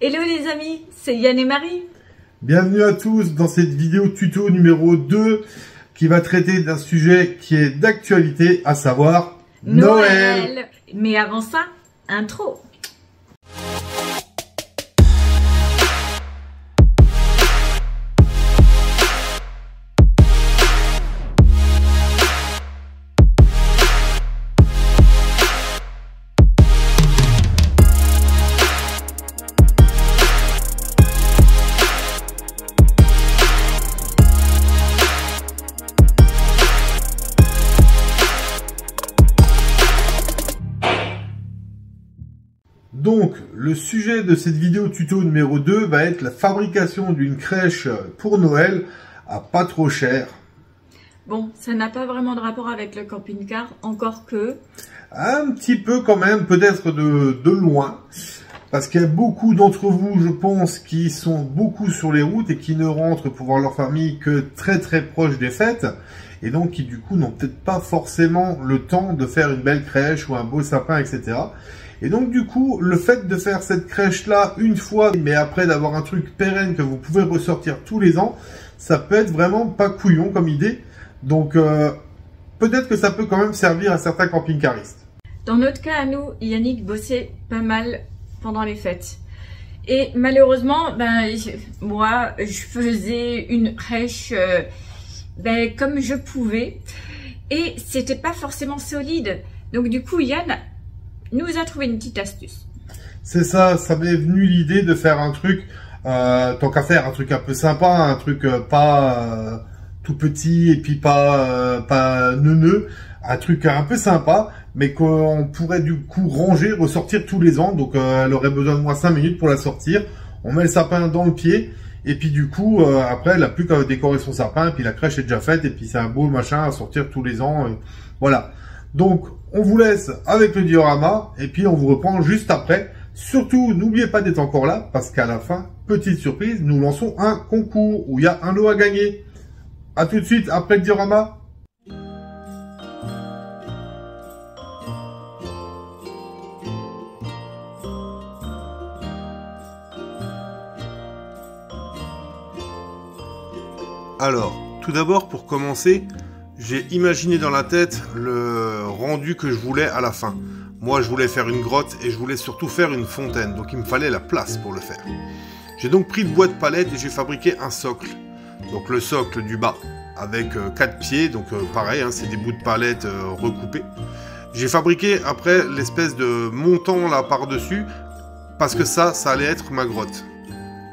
Hello les amis, c'est Yann et Marie. Bienvenue à tous dans cette vidéo tuto numéro 2 qui va traiter d'un sujet qui est d'actualité, à savoir Noël. Mais avant ça, intro. Donc, le sujet de cette vidéo tuto numéro 2 va être la fabrication d'une crèche pour Noël à pas trop cher. Bon, ça n'a pas vraiment de rapport avec le camping-car, encore que... Un petit peu quand même, peut-être de loin. Parce qu'il y a beaucoup d'entre vous, je pense, qui sont beaucoup sur les routes et qui ne rentrent pour voir leur famille que très proche des fêtes. Et donc qui du coup n'ont peut-être pas forcément le temps de faire une belle crèche ou un beau sapin, etc. Et donc du coup, le fait de faire cette crèche-là une fois, mais après d'avoir un truc pérenne que vous pouvez ressortir tous les ans, ça peut être vraiment pas couillon comme idée. Donc peut-être que ça peut quand même servir à certains camping-caristes. Dans notre cas à nous, Yannick bossait pas mal pendant les fêtes. Et malheureusement, moi, je faisais une crèche comme je pouvais. Et c'était pas forcément solide. Donc du coup, Yann nous a trouvé une petite astuce. C'est ça, ça m'est venu l'idée de faire un truc, tant qu'à faire, un truc un peu sympa, un truc pas tout petit et puis pas neuneux, un truc un peu sympa, mais qu'on pourrait du coup ranger, ressortir tous les ans. Donc elle aurait besoin de moins 5 minutes pour la sortir. On met le sapin dans le pied, et puis du coup, après elle n'a plus qu'à décorer son sapin, et puis la crèche est déjà faite, et puis c'est un beau machin à sortir tous les ans. Voilà. Donc, on vous laisse avec le diorama et puis on vous reprend juste après. Surtout, n'oubliez pas d'être encore là parce qu'à la fin, petite surprise, nous lançons un concours où il y a un lot à gagner. À tout de suite après le diorama. Alors, tout d'abord pour commencer, j'ai imaginé dans la tête le rendu que je voulais à la fin. Moi, je voulais faire une grotte et je voulais surtout faire une fontaine. Donc, il me fallait la place pour le faire. J'ai donc pris le bois de palette et j'ai fabriqué un socle. Donc, le socle du bas avec 4 pieds. Donc, pareil, hein, c'est des bouts de palette recoupés. J'ai fabriqué après l'espèce de montant là par-dessus parce que ça allait être ma grotte.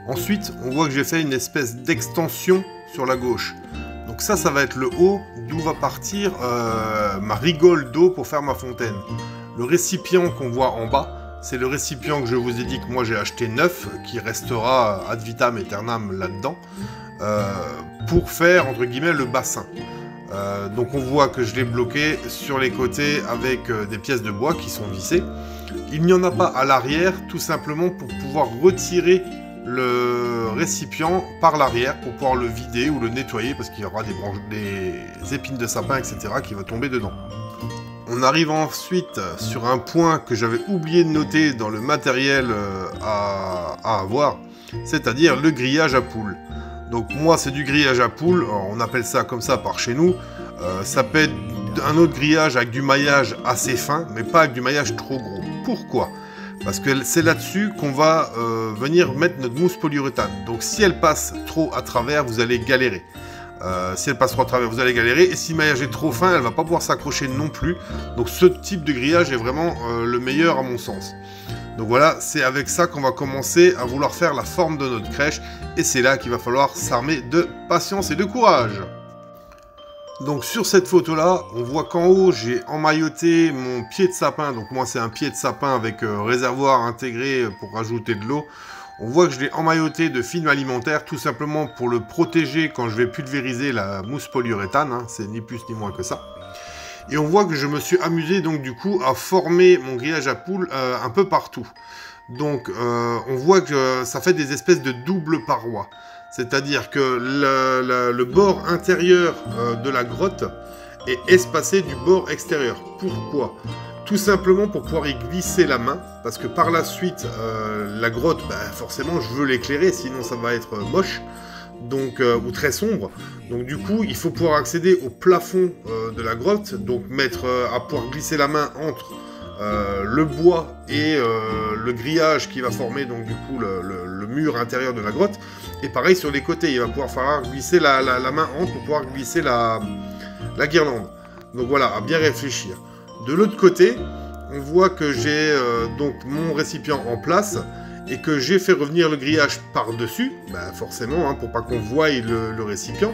Ensuite, on voit que j'ai fait une espèce d'extension sur la gauche. Donc ça va être le haut d'où va partir ma rigole d'eau pour faire ma fontaine. Le récipient qu'on voit en bas, c'est le récipient que je vous ai dit que moi j'ai acheté neuf, qui restera ad vitam aeternam là-dedans, pour faire entre guillemets le bassin. Donc on voit que je l'ai bloqué sur les côtés avec des pièces de bois qui sont vissées. Il n'y en a pas à l'arrière, tout simplement pour pouvoir retirer le récipient par l'arrière pour pouvoir le vider ou le nettoyer parce qu'il y aura des épines de sapin, etc. qui vont tomber dedans. On arrive ensuite sur un point que j'avais oublié de noter dans le matériel à avoir, c'est-à-dire le grillage à poules. Donc moi c'est du grillage à poules, on appelle ça comme ça par chez nous. Ça peut être un autre grillage avec du maillage assez fin, mais pas avec du maillage trop gros. Pourquoi ? Parce que c'est là-dessus qu'on va venir mettre notre mousse polyuréthane. Donc si elle passe trop à travers, vous allez galérer. Si elle passe trop à travers, vous allez galérer. Et si le maillage est trop fin, elle ne va pas pouvoir s'accrocher non plus. Donc ce type de grillage est vraiment le meilleur à mon sens. Donc voilà, c'est avec ça qu'on va commencer à vouloir faire la forme de notre crèche. Et c'est là qu'il va falloir s'armer de patience et de courage. Donc sur cette photo là, on voit qu'en haut j'ai emmailloté mon pied de sapin. Donc moi c'est un pied de sapin avec réservoir intégré pour rajouter de l'eau. On voit que je l'ai emmailloté de film alimentaire tout simplement pour le protéger quand je vais pulvériser la mousse polyuréthane. Hein, c'est ni plus ni moins que ça. Et on voit que je me suis amusé donc du coup à former mon grillage à poules un peu partout. Donc on voit que ça fait des espèces de doubles parois. C'est-à-dire que le bord intérieur de la grotte est espacé du bord extérieur. Pourquoi ? Tout simplement pour pouvoir y glisser la main, parce que par la suite, la grotte, bah, forcément, je veux l'éclairer, sinon ça va être moche, donc, ou très sombre. Donc du coup, il faut pouvoir accéder au plafond de la grotte, donc mettre à pouvoir glisser la main entre le bois et le grillage qui va former donc du coup le mur intérieur de la grotte. Et pareil sur les côtés, il va pouvoir falloir glisser la main entre pour pouvoir glisser la guirlande. Donc voilà, à bien réfléchir. De l'autre côté, on voit que j'ai donc mon récipient en place et que j'ai fait revenir le grillage par-dessus, bah forcément, hein, pour pas qu'on voie le récipient.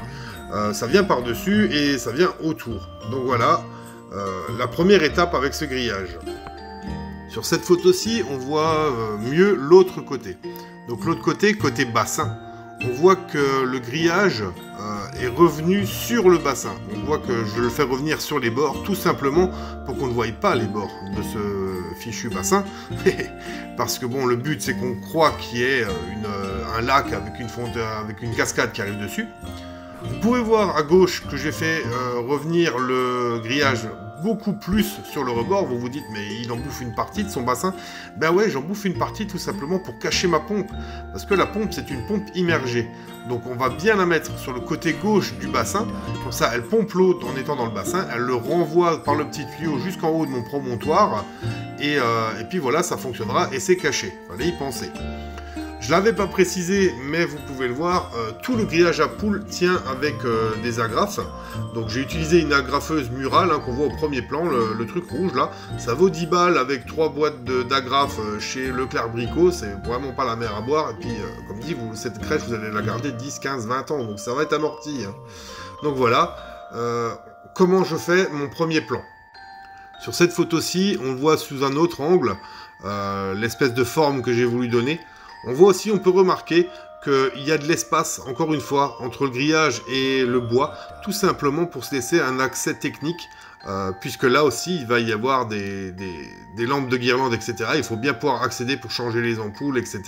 Ça vient par-dessus et ça vient autour. Donc voilà, la première étape avec ce grillage. Sur cette photo-ci, on voit mieux l'autre côté. Donc l'autre côté, côté bassin, on voit que le grillage est revenu sur le bassin. On voit que je le fais revenir sur les bords, tout simplement pour qu'on ne voie pas les bords de ce fichu bassin. Parce que bon, le but c'est qu'on croit qu'il y ait un lac avec une cascade qui arrive dessus. Vous pouvez voir à gauche que j'ai fait revenir le grillage beaucoup plus sur le rebord. Vous vous dites, mais il en bouffe une partie de son bassin. Ben ouais, j'en bouffe une partie tout simplement pour cacher ma pompe. Parce que la pompe, c'est une pompe immergée. Donc on va bien la mettre sur le côté gauche du bassin. Comme ça, elle pompe l'eau en étant dans le bassin. Elle le renvoie par le petit tuyau jusqu'en haut de mon promontoire. Et puis voilà, ça fonctionnera et c'est caché. Fallait y penser. Je ne l'avais pas précisé, mais vous pouvez le voir, tout le grillage à poules tient avec des agrafes. Donc j'ai utilisé une agrafeuse murale hein, qu'on voit au premier plan, le truc rouge là. Ça vaut 10 balles avec 3 boîtes d'agrafes chez Leclerc Brico. C'est vraiment pas la mer à boire. Et puis, comme dit, cette crèche, vous allez la garder 10, 15, 20 ans. Donc ça va être amorti. Hein. Donc voilà, comment je fais mon premier plan. Sur cette photo-ci, on le voit sous un autre angle, l'espèce de forme que j'ai voulu donner. On voit aussi, on peut remarquer qu'il y a de l'espace, encore une fois, entre le grillage et le bois, tout simplement pour se laisser un accès technique, puisque là aussi, il va y avoir des lampes de guirlande, etc. Il faut bien pouvoir accéder pour changer les ampoules, etc.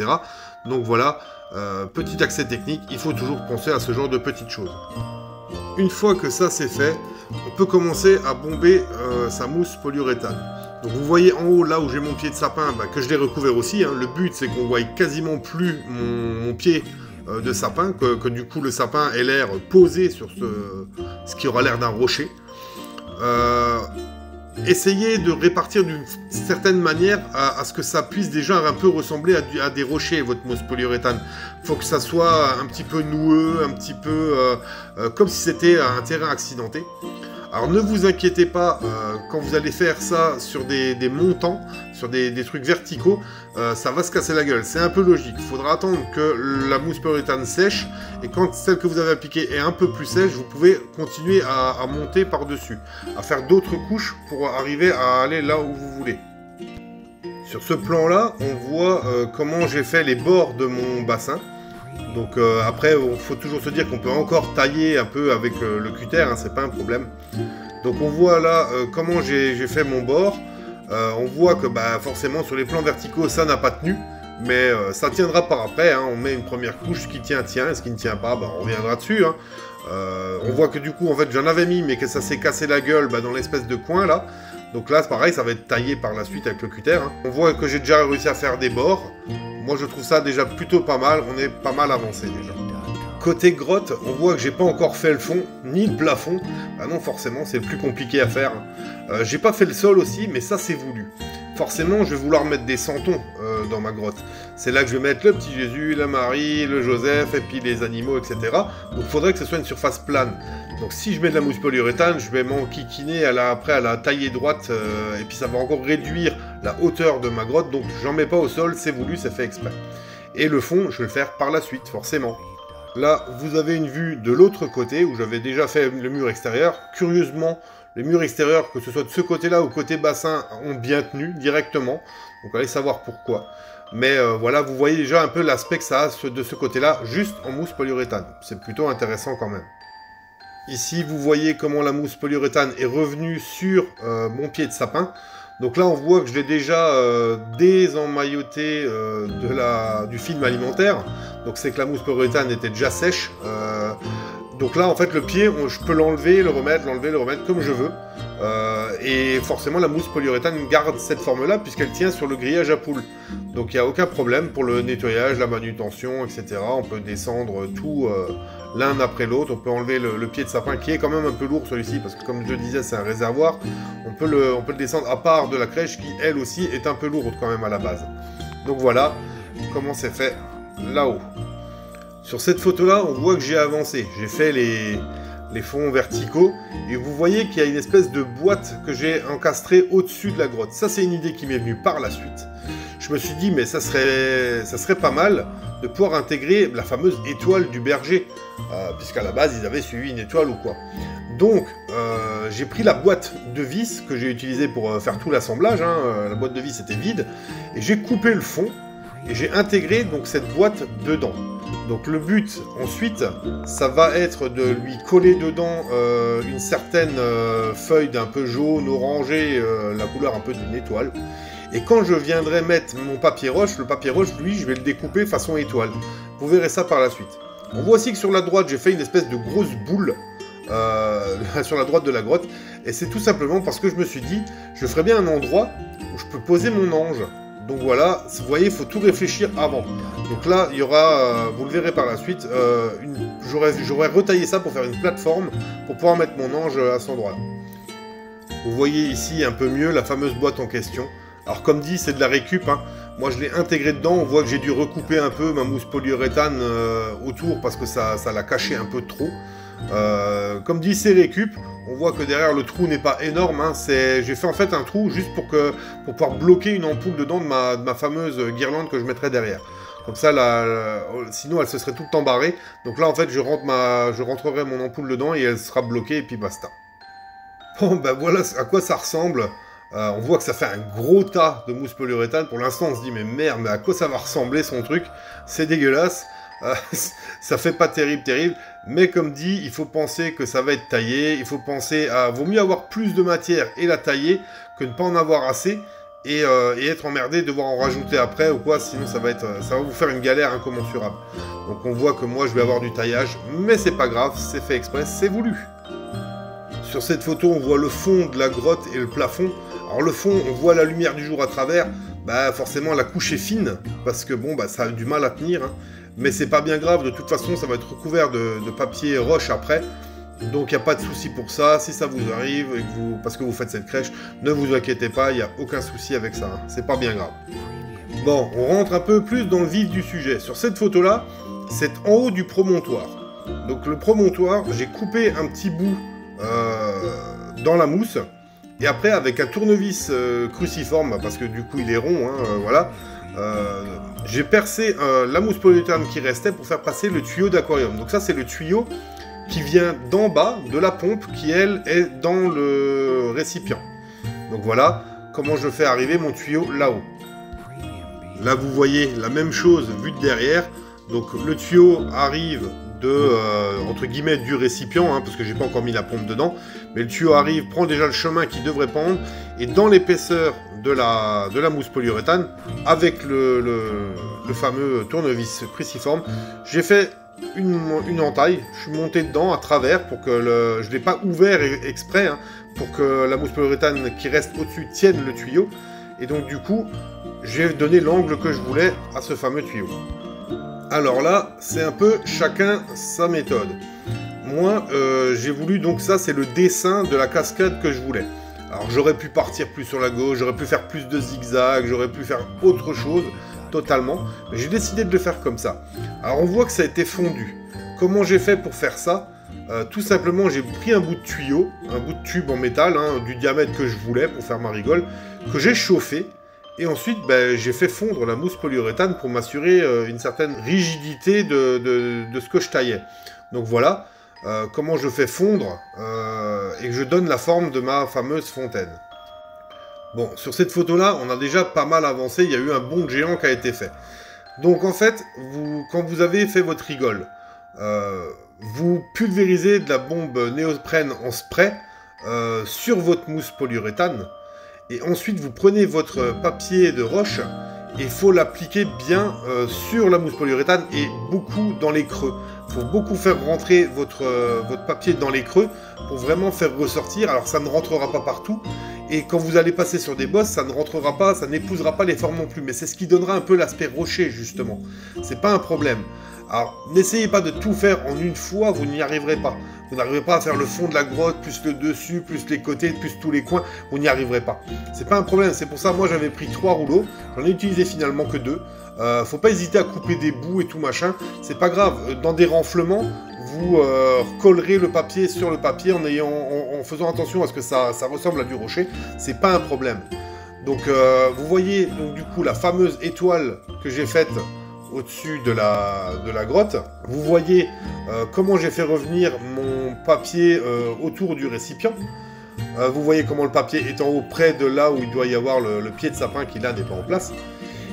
Donc voilà, petit accès technique, il faut toujours penser à ce genre de petites choses. Une fois que ça c'est fait, on peut commencer à bomber sa mousse polyuréthane. Donc vous voyez en haut, là où j'ai mon pied de sapin, bah, que je l'ai recouvert aussi. Hein. Le but, c'est qu'on voit quasiment plus mon pied de sapin, que du coup le sapin ait l'air posé sur ce qui aura l'air d'un rocher. Essayez de répartir d'une certaine manière à ce que ça puisse déjà un peu ressembler à des rochers, votre mousse polyuréthane. Il faut que ça soit un petit peu noueux, un petit peu comme si c'était un terrain accidenté. Alors ne vous inquiétez pas, quand vous allez faire ça sur des montants, sur des trucs verticaux, ça va se casser la gueule. C'est un peu logique. Il faudra attendre que la mousse polyuréthane sèche, et quand celle que vous avez appliquée est un peu plus sèche, vous pouvez continuer à monter par-dessus, à faire d'autres couches pour arriver à aller là où vous voulez. Sur ce plan-là, on voit comment j'ai fait les bords de mon bassin. Donc après, il faut toujours se dire qu'on peut encore tailler un peu avec le cutter, hein, c'est pas un problème. Donc on voit là comment j'ai fait mon bord. On voit que bah, forcément sur les plans verticaux ça n'a pas tenu, mais ça tiendra par après. Hein. On met une première couche, ce qui tient, et ce qui ne tient pas, bah, on reviendra dessus. Hein. On voit que du coup en fait j'en avais mis, mais que ça s'est cassé la gueule bah, dans l'espèce de coin là. Donc là c'est pareil, ça va être taillé par la suite avec le cutter. Hein. On voit que j'ai déjà réussi à faire des bords. Moi je trouve ça déjà plutôt pas mal, on est pas mal avancé déjà. Côté grotte, on voit que j'ai pas encore fait le fond, ni le plafond. Bah non forcément c'est le plus compliqué à faire. J'ai pas fait le sol aussi, mais ça c'est voulu. Forcément je vais vouloir mettre des santons dans ma grotte. C'est là que je vais mettre le petit Jésus, la Marie, le Joseph, et puis les animaux, etc. Donc il faudrait que ce soit une surface plane. Donc si je mets de la mousse polyuréthane, je vais m'enquiquiner après à la tailler droite, et puis ça va encore réduire la hauteur de ma grotte, donc j'en mets pas au sol, c'est voulu, c'est fait exprès. Et le fond, je vais le faire par la suite, forcément. Là, vous avez une vue de l'autre côté, où j'avais déjà fait le mur extérieur. Curieusement, les murs extérieurs, que ce soit de ce côté-là ou côté bassin, ont bien tenu directement. Donc allez savoir pourquoi. Mais voilà, vous voyez déjà un peu l'aspect que ça a de ce côté-là, juste en mousse polyuréthane. C'est plutôt intéressant quand même. Ici, vous voyez comment la mousse polyuréthane est revenue sur mon pied de sapin. Donc là, on voit que je l'ai déjà désemmailloté du film alimentaire. Donc c'est que la mousse polyuréthane était déjà sèche. Donc là, en fait, le pied, je peux l'enlever, le remettre comme je veux. Et forcément la mousse polyuréthane garde cette forme-là puisqu'elle tient sur le grillage à poules. Donc il n'y a aucun problème pour le nettoyage, la manutention, etc. On peut descendre tout l'un après l'autre. On peut enlever le pied de sapin qui est quand même un peu lourd celui-ci parce que comme je le disais c'est un réservoir. On peut le descendre à part de la crèche qui elle aussi est un peu lourde quand même à la base. Donc voilà comment c'est fait là-haut. Sur cette photo-là, on voit que j'ai avancé. J'ai fait les fonds verticaux et vous voyez qu'il y a une espèce de boîte que j'ai encastrée au-dessus de la grotte. Ça, c'est une idée qui m'est venue par la suite. Je me suis dit, mais ça serait pas mal de pouvoir intégrer la fameuse étoile du berger, puisqu'à la base, ils avaient suivi une étoile ou quoi. Donc, j'ai pris la boîte de vis que j'ai utilisée pour faire tout l'assemblage. La boîte de vis était vide et j'ai coupé le fond et j'ai intégré donc cette boîte dedans. Donc le but ensuite, ça va être de lui coller dedans une certaine feuille d'un peu jaune, orangé, la couleur un peu d'une étoile. Et quand je viendrai mettre mon papier roche, le papier roche, lui, je vais le découper façon étoile. Vous verrez ça par la suite. On voit aussi que sur la droite, j'ai fait une espèce de grosse boule sur la droite de la grotte. Et c'est tout simplement parce que je me suis dit, je ferais bien un endroit où je peux poser mon ange. Donc voilà, vous voyez, il faut tout réfléchir avant. Donc là, il y aura, vous le verrez par la suite, j'aurais retaillé ça pour faire une plateforme pour pouvoir mettre mon ange à cet endroit-là. Vous voyez ici un peu mieux la fameuse boîte en question. Alors comme dit, c'est de la récup. Moi, je l'ai intégré dedans. On voit que j'ai dû recouper un peu ma mousse polyuréthane autour parce que ça l'a caché un peu trop. Comme dit, c'est récup. On voit que derrière le trou n'est pas énorme. J'ai fait en fait un trou juste pour pouvoir bloquer une ampoule dedans de ma fameuse guirlande que je mettrais derrière. Comme ça, sinon elle se serait tout le temps barrée. Donc là, en fait, je rentrerai mon ampoule dedans et elle sera bloquée et puis basta. Bon, ben voilà à quoi ça ressemble. On voit que ça fait un gros tas de mousse polyuréthane. Pour l'instant, on se dit, mais merde, mais à quoi ça va ressembler son truc? C'est dégueulasse. Ça fait pas terrible, mais comme dit, il faut penser que ça va être taillé, il faut penser à... Vaut mieux avoir plus de matière et la tailler que ne pas en avoir assez et être emmerdé, devoir en rajouter après ou quoi, sinon ça va vous faire une galère incommensurable. Donc on voit que moi je vais avoir du taillage, mais c'est pas grave, c'est fait exprès, c'est voulu. Sur cette photo, on voit le fond de la grotte et le plafond. Alors le fond, on voit la lumière du jour à travers, bah forcément la couche est fine, parce que bon, bah ça a du mal à tenir, mais c'est pas bien grave, de toute façon ça va être recouvert de papier roche après, donc il n'y a pas de souci pour ça. Si ça vous arrive, parce que vous faites cette crèche, ne vous inquiétez pas, il n'y a aucun souci avec ça, c'est pas bien grave. Bon, on rentre un peu plus dans le vif du sujet. Sur cette photo-là, c'est en haut du promontoire. Donc le promontoire, j'ai coupé un petit bout dans la mousse, et après avec un tournevis cruciforme, parce que du coup il est rond, voilà, j'ai percé la mousse polyuréthane qui restait pour faire passer le tuyau d'aquarium. Donc ça c'est le tuyau qui vient d'en bas de la pompe qui elle est dans le récipient. Donc voilà comment je fais arriver mon tuyau là-haut. Là vous voyez la même chose vue de derrière. Donc le tuyau arrive entre guillemets du récipient, parce que j'ai pas encore mis la pompe dedans, mais le tuyau arrive, prend déjà le chemin qui devrait pendre, et dans l'épaisseur de la mousse polyuréthane, avec le fameux tournevis cruciforme, j'ai fait une entaille, je suis monté dedans à travers pour que je l'ai pas ouvert exprès, pour que la mousse polyuréthane qui reste au-dessus tienne le tuyau, et donc du coup j'ai donné l'angle que je voulais à ce fameux tuyau. Alors là, c'est un peu chacun sa méthode. Moi, j'ai voulu, donc ça c'est le dessin de la cascade que je voulais. Alors j'aurais pu partir plus sur la gauche, j'aurais pu faire plus de zigzags, j'aurais pu faire autre chose, totalement. Mais j'ai décidé de le faire comme ça. Alors on voit que ça a été fondu. Comment j'ai fait pour faire ça? Tout simplement, j'ai pris un bout de tuyau, un bout de tube en métal, du diamètre que je voulais pour faire ma rigole, que j'ai chauffé. Et ensuite, j'ai fait fondre la mousse polyuréthane pour m'assurer une certaine rigidité de ce que je taillais. Donc voilà comment je fais fondre et que je donne la forme de ma fameuse fontaine. Bon, sur cette photo-là, on a déjà pas mal avancé. Il y a eu un bond géant qui a été fait. Donc en fait, quand vous avez fait votre rigole, vous pulvérisez de la bombe néoprène en spray sur votre mousse polyuréthane. Et ensuite, vous prenez votre papier de roche et il faut l'appliquer bien sur la mousse polyuréthane et beaucoup dans les creux. Il faut beaucoup faire rentrer votre papier dans les creux pour vraiment faire ressortir. Alors ça ne rentrera pas partout. Et quand vous allez passer sur des bosses, ça ne rentrera pas, ça n'épousera pas les formes non plus. Mais c'est ce qui donnera un peu l'aspect rocher, justement. C'est pas un problème. Alors, n'essayez pas de tout faire en une fois, vous n'y arriverez pas. Vous n'arriverez pas à faire le fond de la grotte, plus le dessus, plus les côtés, plus tous les coins. Vous n'y arriverez pas. C'est pas un problème. C'est pour ça, moi, j'avais pris 3 rouleaux. J'en ai utilisé finalement que 2. Faut pas hésiter à couper des bouts et tout machin. C'est pas grave. Dans des renflements, vous collerez le papier sur le papier en faisant attention à ce que ça ressemble à du rocher. C'est pas un problème. Donc, vous voyez donc du coup la fameuse étoile que j'ai faite au-dessus de la grotte. Vous voyez comment j'ai fait revenir mon papier autour du récipient. Vous voyez comment le papier est en haut, près de là où il doit y avoir le pied de sapin qui là n'est pas en place.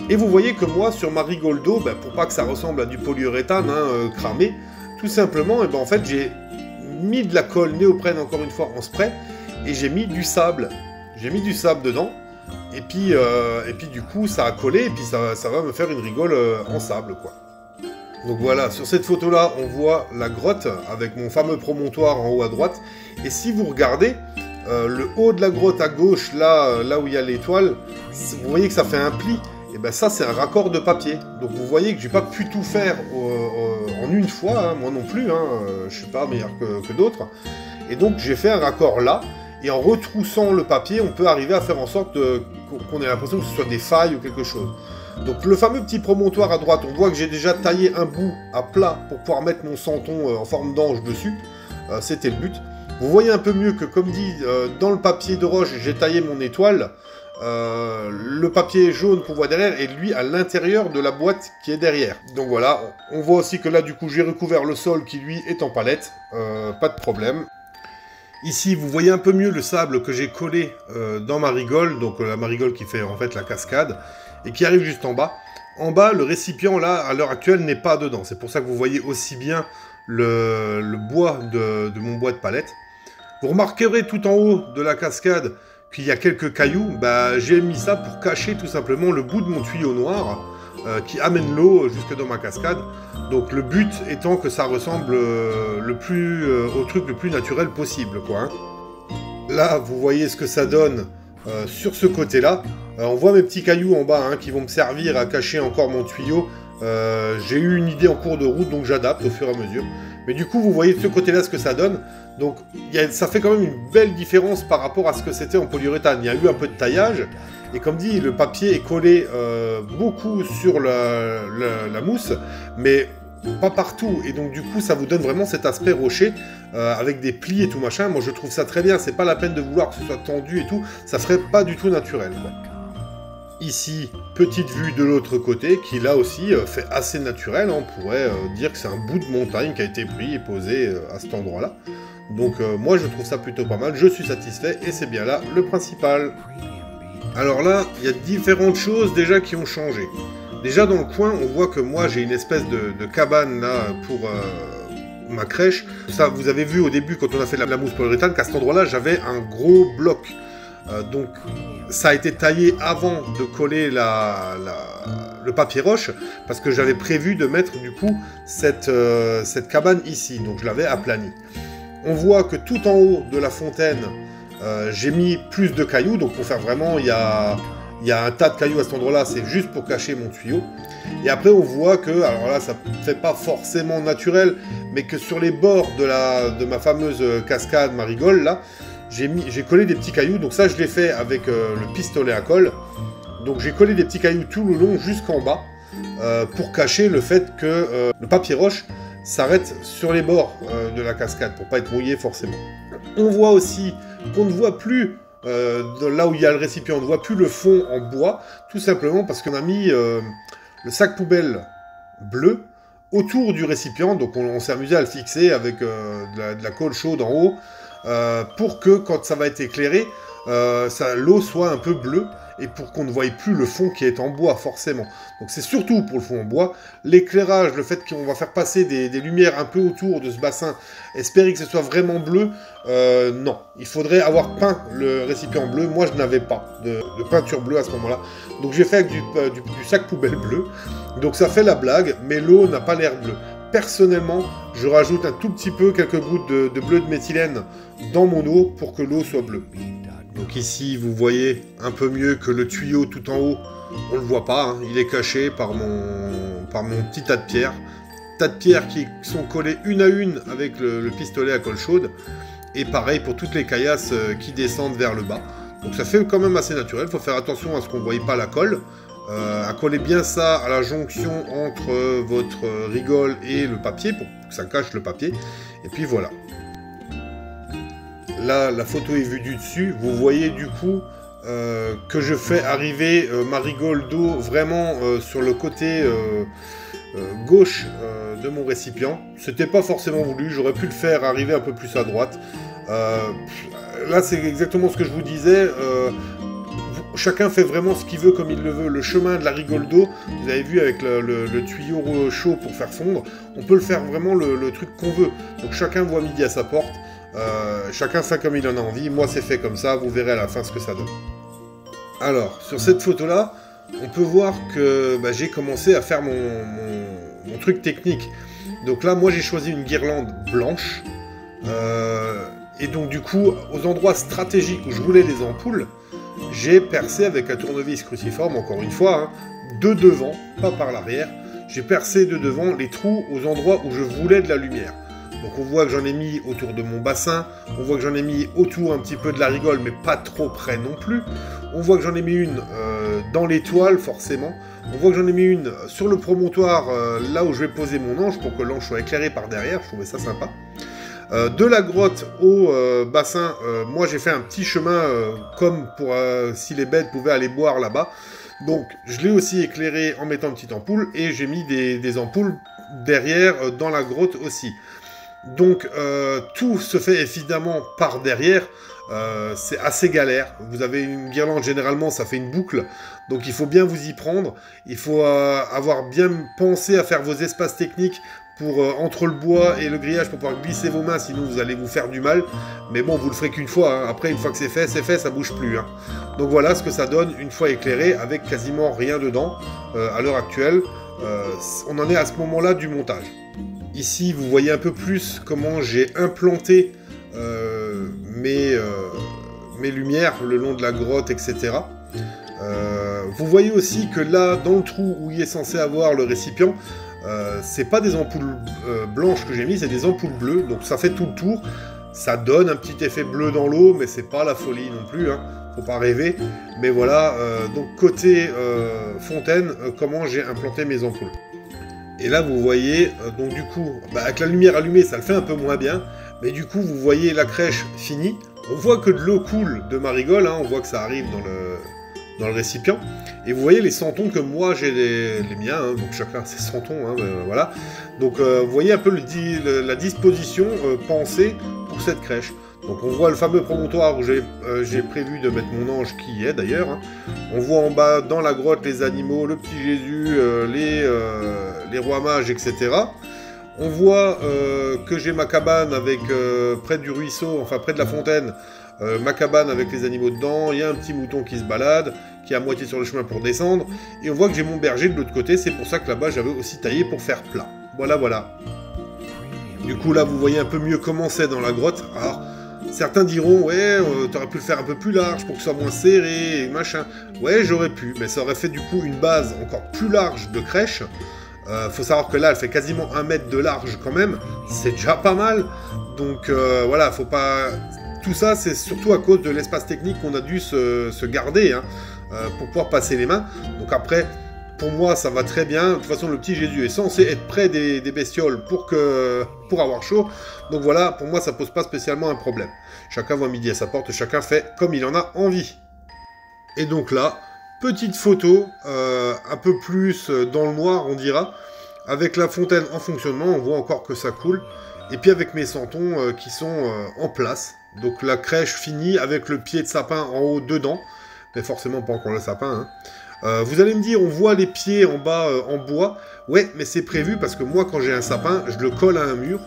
Et vous voyez que moi, sur ma rigole d'eau, pour pas que ça ressemble à du polyuréthane cramé, tout simplement, en fait, j'ai mis de la colle néoprène, encore une fois, en spray, et j'ai mis du sable. J'ai mis du sable dedans. Et puis du coup, ça a collé, et puis ça va me faire une rigole en sable, quoi. Donc voilà, sur cette photo-là, on voit la grotte, avec mon fameux promontoire en haut à droite. Et si vous regardez, le haut de la grotte à gauche, là où il y a l'étoile, vous voyez que ça fait un pli. Et bien ça, c'est un raccord de papier. Donc vous voyez que j'ai pas pu tout faire en une fois, moi non plus, je suis pas meilleur que d'autres. Et donc j'ai fait un raccord là. Et en retroussant le papier, on peut arriver à faire en sorte qu'on ait l'impression que ce soit des failles ou quelque chose. Donc le fameux petit promontoire à droite, on voit que j'ai déjà taillé un bout à plat pour pouvoir mettre mon santon en forme d'ange dessus. C'était le but. Vous voyez un peu mieux que, comme dit, dans le papier de roche, j'ai taillé mon étoile. Le papier jaune qu'on voit derrière est lui à l'intérieur de la boîte qui est derrière. Donc voilà, on voit aussi que là du coup j'ai recouvert le sol qui lui est en palette. Pas de problème. Ici, vous voyez un peu mieux le sable que j'ai collé dans ma rigole, donc la marigole qui fait en fait la cascade, et qui arrive juste en bas. En bas, le récipient, là, à l'heure actuelle, n'est pas dedans. C'est pour ça que vous voyez aussi bien le bois de mon bois de palette. Vous remarquerez tout en haut de la cascade qu'il y a quelques cailloux. J'ai mis ça pour cacher tout simplement le bout de mon tuyau noir qui amène l'eau jusque dans ma cascade. Donc le but étant que ça ressemble au truc le plus naturel possible, quoi, hein. Là, vous voyez ce que ça donne sur ce côté-là. On voit mes petits cailloux en bas qui vont me servir à cacher encore mon tuyau. J'ai eu une idée en cours de route, donc j'adapte au fur et à mesure. Mais du coup, vous voyez de ce côté-là ce que ça donne. Donc ça fait quand même une belle différence par rapport à ce que c'était en polyuréthane. Il y a eu un peu de taillage. Et comme dit, le papier est collé beaucoup sur la mousse, mais pas partout. Et donc du coup, ça vous donne vraiment cet aspect rocher, avec des plis et tout machin. Moi, je trouve ça très bien. C'est pas la peine de vouloir que ce soit tendu et tout. Ça ferait pas du tout naturel, quoi. Ici, petite vue de l'autre côté, qui là aussi fait assez naturel. On pourrait dire que c'est un bout de montagne qui a été pris et posé à cet endroit-là. Donc moi, je trouve ça plutôt pas mal. Je suis satisfait et c'est bien là le principal. Alors là, il y a différentes choses déjà qui ont changé. Déjà dans le coin, on voit que moi j'ai une espèce de cabane là pour ma crèche. Ça, vous avez vu au début quand on a fait la mousse polyuréthane qu'à cet endroit-là, j'avais un gros bloc. Donc ça a été taillé avant de coller le papier roche parce que j'avais prévu de mettre du coup cette cabane ici. Donc je l'avais aplani. On voit que tout en haut de la fontaine, j'ai mis plus de cailloux, donc pour faire vraiment, il y a un tas de cailloux à cet endroit-là, c'est juste pour cacher mon tuyau. Et après, on voit que, alors là, ça ne fait pas forcément naturel, mais que sur les bords de ma fameuse cascade, ma rigole, là, j'ai collé des petits cailloux. Donc ça, je l'ai fait avec le pistolet à colle. Donc j'ai collé des petits cailloux tout le long jusqu'en bas, pour cacher le fait que le papier roche s'arrête sur les bords de la cascade, pour pas être mouillé forcément. On voit aussi qu'on ne voit plus, là où il y a le récipient, on ne voit plus le fond en bois, tout simplement parce qu'on a mis le sac poubelle bleu autour du récipient, donc on s'est amusé à le fixer avec de la colle chaude en haut, pour que quand ça va être éclairé, l'eau soit un peu bleue, et pour qu'on ne voie plus le fond qui est en bois, forcément. Donc c'est surtout pour le fond en bois. L'éclairage, le fait qu'on va faire passer des lumières un peu autour de ce bassin, espérer que ce soit vraiment bleu, non. Il faudrait avoir peint le récipient bleu. Moi, je n'avais pas de peinture bleue à ce moment-là. Donc j'ai fait avec du sac poubelle bleu. Donc ça fait la blague, mais l'eau n'a pas l'air bleue. personnellement, je rajoute un tout petit peu, quelques gouttes de bleu de méthylène dans mon eau pour que l'eau soit bleue. Donc ici, vous voyez un peu mieux que le tuyau tout en haut, on ne le voit pas, hein, il est caché par mon petit tas de pierres. Tas de pierres qui sont collées une à une avec le pistolet à colle chaude. Et pareil pour toutes les caillasses qui descendent vers le bas. Donc ça fait quand même assez naturel, il faut faire attention à ce qu'on ne voie pas la colle. À coller bien ça à la jonction entre votre rigole et le papier pour que ça cache le papier. Et puis voilà. Là, la photo est vue du dessus. Vous voyez du coup que je fais arriver ma rigole d'eau vraiment sur le côté gauche de mon récipient. C'était pas forcément voulu, j'aurais pu le faire arriver un peu plus à droite. Là, c'est exactement ce que je vous disais. Chacun fait vraiment ce qu'il veut comme il le veut. Le chemin de la rigole d'eau, vous avez vu avec le tuyau chaud pour faire fondre, on peut le faire vraiment le truc qu'on veut. Donc chacun voit midi à sa porte. Chacun fait comme il en a envie. Moi, c'est fait comme ça. Vous verrez à la fin ce que ça donne. Alors, sur cette photo-là, on peut voir que j'ai commencé à faire mon truc technique. Donc là, moi, j'ai choisi une guirlande blanche. Et donc, du coup, aux endroits stratégiques où je voulais les ampoules, j'ai percé avec un tournevis cruciforme, encore une fois, hein, de devant, pas par l'arrière. J'ai percé de devant les trous aux endroits où je voulais de la lumière. Donc on voit que j'en ai mis autour de mon bassin, on voit que j'en ai mis autour un petit peu de la rigole, mais pas trop près non plus. On voit que j'en ai mis une dans l'étoile, forcément. On voit que j'en ai mis une sur le promontoire, là où je vais poser mon ange, pour que l'ange soit éclairé par derrière. Je trouvais ça sympa. De la grotte au bassin, moi j'ai fait un petit chemin comme pour si les bêtes pouvaient aller boire là-bas. Donc je l'ai aussi éclairé en mettant une petite ampoule et j'ai mis des ampoules derrière dans la grotte aussi. Donc tout se fait évidemment par derrière, c'est assez galère. Vous avez une guirlande, généralement ça fait une boucle, donc il faut bien vous y prendre. Il faut avoir bien pensé à faire vos espaces techniques pour entre le bois et le grillage pour pouvoir glisser vos mains, sinon vous allez vous faire du mal. Mais bon, vous le ferez qu'une fois, hein. Après une fois que c'est fait, ça bouge plus, hein. Donc voilà ce que ça donne une fois éclairé avec quasiment rien dedans à l'heure actuelle. On en est à ce moment-là du montage. Ici, vous voyez un peu plus comment j'ai implanté mes lumières le long de la grotte, etc. Vous voyez aussi que là, dans le trou où il est censé avoir le récipient, c'est pas des ampoules blanches que j'ai mis, c'est des ampoules bleues, donc ça fait tout le tour. Ça donne un petit effet bleu dans l'eau, mais c'est pas la folie non plus, hein. Faut pas rêver. Mais voilà, donc côté fontaine, comment j'ai implanté mes ampoules. Et là, vous voyez, donc du coup, avec la lumière allumée, ça le fait un peu moins bien. Mais du coup, vous voyez la crèche finie. On voit que de l'eau coule de ma rigole, hein, on voit que ça arrive dans le récipient. Et vous voyez les santons que moi, j'ai les miens, hein, donc chacun a ses santons, hein, voilà. Donc, vous voyez un peu la disposition pensée pour cette crèche. Donc on voit le fameux promontoire où j'ai prévu de mettre mon ange, qui y est d'ailleurs, hein. On voit en bas dans la grotte les animaux, le petit Jésus, les rois mages, etc. On voit que j'ai ma cabane avec près du ruisseau, enfin près de la fontaine, ma cabane avec les animaux dedans. Il y a un petit mouton qui se balade, qui est à moitié sur le chemin pour descendre. Et on voit que j'ai mon berger de l'autre côté, c'est pour ça que là-bas j'avais aussi taillé pour faire plat. Voilà, voilà. Du coup là vous voyez un peu mieux comment c'est dans la grotte. Alors, certains diront, ouais, t'aurais pu le faire un peu plus large pour que ce soit moins serré, et machin. Ouais, j'aurais pu, mais ça aurait fait du coup une base encore plus large de crèche. Faut savoir que là, elle fait quasiment 1 mètre de large quand même. C'est déjà pas mal. Donc voilà, faut pas... Tout ça, c'est surtout à cause de l'espace technique qu'on a dû se garder, hein, pour pouvoir passer les mains. Donc après... Pour moi, ça va très bien. De toute façon, le petit Jésus est censé être près des bestioles pour avoir chaud. Donc voilà, pour moi, ça pose pas spécialement un problème. Chacun voit midi à sa porte, chacun fait comme il en a envie. Et donc là, petite photo, un peu plus dans le noir, on dira, avec la fontaine en fonctionnement. On voit encore que ça coule. Et puis avec mes santons qui sont en place. Donc la crèche finie avec le pied de sapin en haut dedans. Mais forcément pas encore le sapin, hein. Vous allez me dire, on voit les pieds en bas en bois. Ouais, mais c'est prévu parce que moi, quand j'ai un sapin, je le colle à un mur.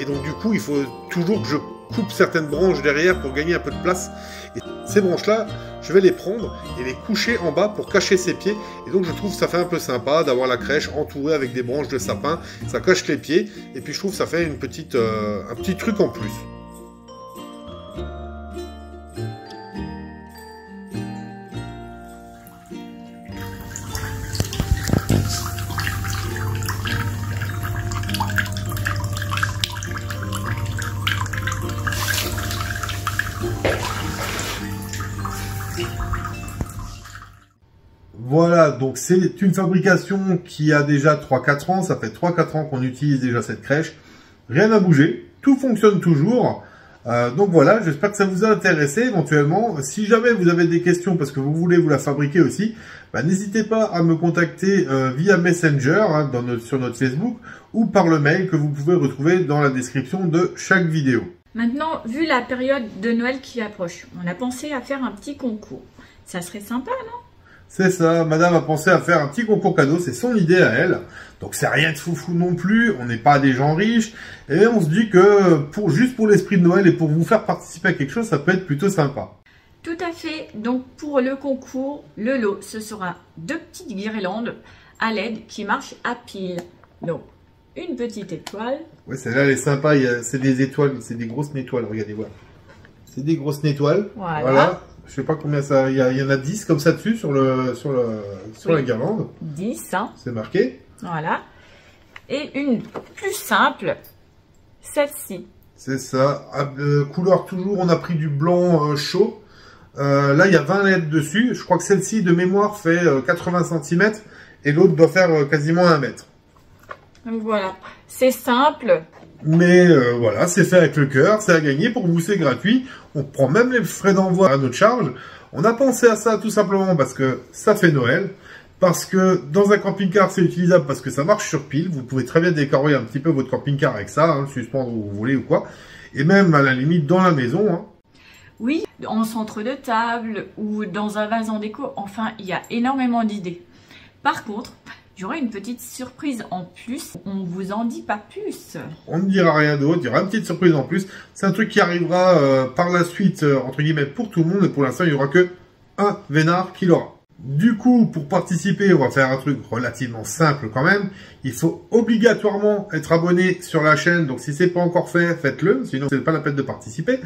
Et donc, du coup, il faut toujours que je coupe certaines branches derrière pour gagner un peu de place. Et ces branches-là, je vais les prendre et les coucher en bas pour cacher ses pieds. Et donc je trouve que ça fait un peu sympa d'avoir la crèche entourée avec des branches de sapin. Ça cache les pieds et puis je trouve que ça fait un petit truc en plus. Voilà, donc c'est une fabrication qui a déjà 3-4 ans. Ça fait 3-4 ans qu'on utilise déjà cette crèche. Rien n'a bougé, tout fonctionne toujours. Donc voilà, j'espère que ça vous a intéressé éventuellement. Si jamais vous avez des questions parce que vous voulez vous la fabriquer aussi, n'hésitez pas à me contacter via Messenger hein, sur notre Facebook ou par le mail que vous pouvez retrouver dans la description de chaque vidéo. Maintenant, vu la période de Noël qui approche, on a pensé à faire un petit concours. Ça serait sympa, non ? C'est ça, madame a pensé à faire un petit concours cadeau, c'est son idée à elle. Donc c'est rien de foufou non plus, on n'est pas des gens riches. Et on se dit que juste pour l'esprit de Noël et pour vous faire participer à quelque chose, ça peut être plutôt sympa. Tout à fait, donc pour le concours, le lot, ce sera 2 petites guirlandes à LED qui marchent à pile. Donc, une petite étoile. Ouais, celle-là elle est sympa, c'est des étoiles, c'est des grosses étoiles, regardez, voilà. C'est des grosses étoiles, voilà. Je sais pas combien ça... Il y en a 10 comme ça dessus sur la guirlande. 10, hein. C'est marqué. Voilà. Et une plus simple, celle-ci. C'est ça. Couleur toujours, on a pris du blanc chaud. Là, il y a 20 LED dessus. Je crois que celle-ci, de mémoire, fait 80 cm. Et l'autre doit faire quasiment 1 mètre. Donc voilà. C'est simple. Mais voilà, c'est fait avec le cœur, c'est à gagner. Pour vous, c'est gratuit. On prend même les frais d'envoi à notre charge. On a pensé à ça tout simplement parce que ça fait Noël. Parce que dans un camping-car, c'est utilisable parce que ça marche sur pile. Vous pouvez très bien décorer un petit peu votre camping-car avec ça, hein, le suspendre où vous voulez ou quoi. Et même à la limite dans la maison. Hein. Oui, en centre de table ou dans un vase en déco. Enfin, il y a énormément d'idées. Par contre... j'aurai une petite surprise en plus. On ne vous en dit pas plus. On ne dira rien d'autre. Il y aura une petite surprise en plus. C'est un truc qui arrivera par la suite, entre guillemets, pour tout le monde. Et pour l'instant, il n'y aura que un vénard qui l'aura. Du coup, pour participer, on va faire un truc relativement simple quand même. Il faut obligatoirement être abonné sur la chaîne. Donc, si ce n'est pas encore fait, faites-le. Sinon, ce n'est pas la peine de participer.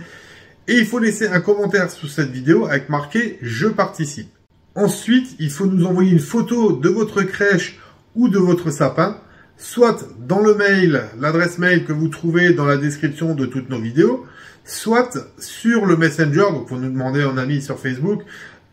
Et il faut laisser un commentaire sous cette vidéo avec marqué « Je participe ». Ensuite, il faut nous envoyer une photo de votre crèche ou de votre sapin, soit dans le mail, l'adresse mail que vous trouvez dans la description de toutes nos vidéos, soit sur le Messenger, donc vous nous demandez en ami sur Facebook,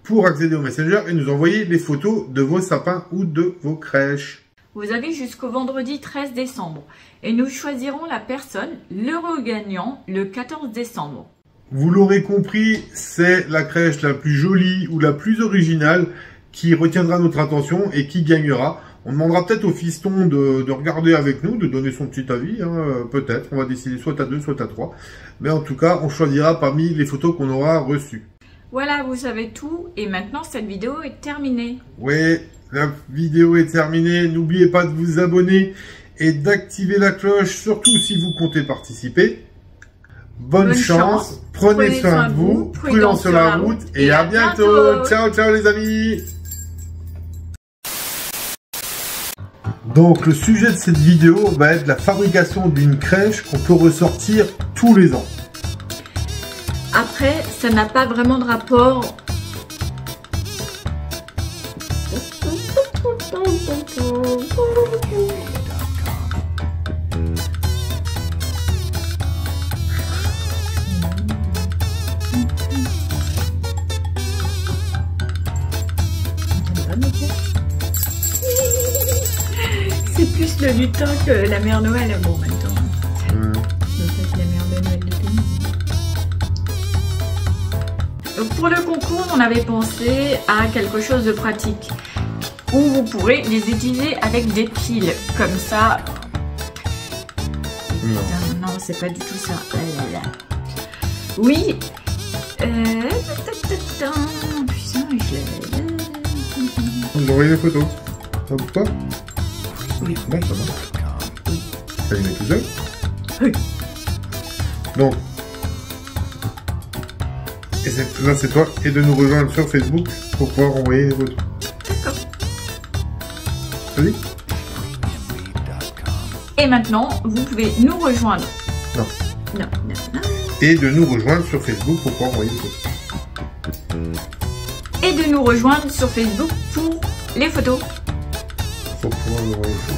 pour accéder au Messenger et nous envoyer les photos de vos sapins ou de vos crèches. Vous avez jusqu'au vendredi 13 décembre et nous choisirons la personne, l'heureux gagnant, le 14 décembre. Vous l'aurez compris, c'est la crèche la plus jolie ou la plus originale qui retiendra notre attention et qui gagnera. On demandera peut-être au fiston de regarder avec nous, de donner son petit avis, hein, peut-être. On va décider soit à 2, soit à 3. Mais en tout cas, on choisira parmi les photos qu'on aura reçues. Voilà, vous savez tout. Et maintenant, cette vidéo est terminée. Oui, la vidéo est terminée. N'oubliez pas de vous abonner et d'activer la cloche, surtout si vous comptez participer. Bonne chance, prenez soin de vous, prudence sur la route et à bientôt. Ciao, ciao les amis. Donc le sujet de cette vidéo va être la fabrication d'une crèche qu'on peut ressortir tous les ans. Après, ça n'a pas vraiment de rapport. C'est plus le lutin que la mère Noël. Bon, maintenant. C'est la mère de Noël de tout. Donc pour le concours, on avait pensé à quelque chose de pratique où vous pourrez les utiliser avec des piles comme ça. Non, c'est pas du tout ça. Oui. Vous envoyez les photos. Ça vous quoi? Oui. Bon, ça va. Oui. Ça y est tout seul? Oui. Donc. Et là, c'est toi. Et de nous rejoindre sur Facebook pour pouvoir envoyer les photos. D'accord. Vas-y. Et maintenant, vous pouvez nous rejoindre. Non. Non, non, non. Et de nous rejoindre sur Facebook pour pouvoir envoyer les photos. Et de nous rejoindre sur Facebook pour les photos. Pour pouvoir nous envoyer les photos.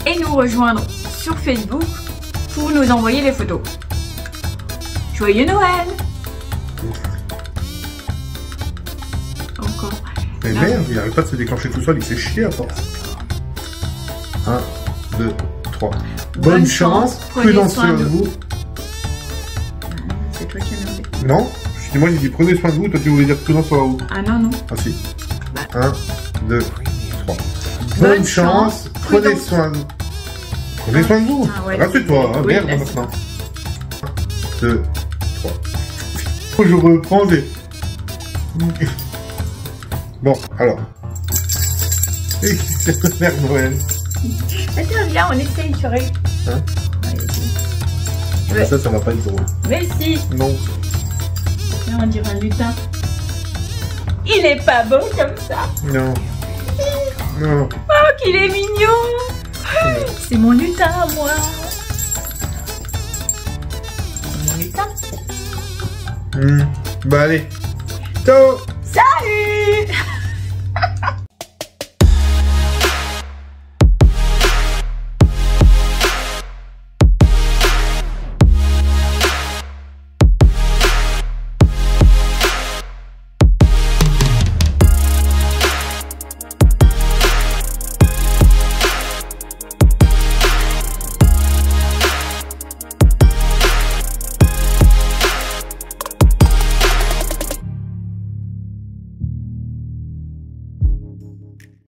Et nous rejoindre sur Facebook pour nous envoyer les photos. Joyeux Noël! Encore. Mais Là. merde, il n'arrive pas de se déclencher tout seul, il fait chier à force. 1, 2, 3. Bonne chance, prudence sur vous. C'est toi qui as demandé. Non, moi j'ai dit prenez soin de vous, toi tu voulais dire prudence sur la route. Ah non, non. Ah si. Bah. 1, 2, 3. Bonne chance, prenez soin de vous. Prenez soin de vous. Ah ouais, Rassure-toi, hein, oui, merde là, maintenant. 1, 2, 3. Je reprends des... Bon, alors. Et c'est le Père Noël. Attends, viens, on essaye, chérie. Hein? Ouais. Ça va pas être drôle. Mais si. Non. Là, on dirait un lutin. Il est pas beau comme ça. Non. Non. Oh, qu'il est mignon. C'est mon lutin à moi. C'est mon lutin. Bah allez. Ciao.